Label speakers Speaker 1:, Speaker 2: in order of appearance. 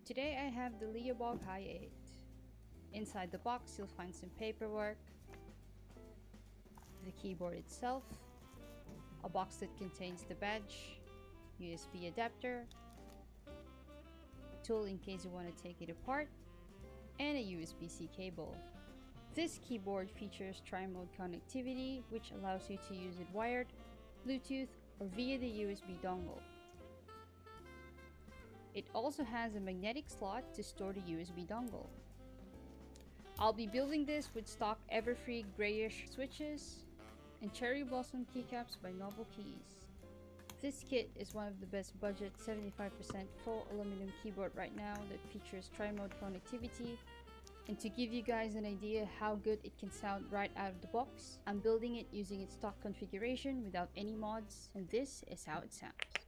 Speaker 1: Today I have the Leobog Hi8. Inside the box you'll find some paperwork, the keyboard itself, a box that contains the badge, USB adapter, a tool in case you want to take it apart, and a USB-C cable. This keyboard features Trimode connectivity, which allows you to use it wired, Bluetooth, or via the USB dongle. It also has a magnetic slot to store the USB dongle. I'll be building this with stock Everfree Grayish switches and Cherry Blossom keycaps by Novel Keys. This kit is one of the best budget 75% full aluminum keyboard right now that features Trimode connectivity. And to give you guys an idea how good it can sound right out of the box, I'm building it using its stock configuration without any mods, and this is how it sounds.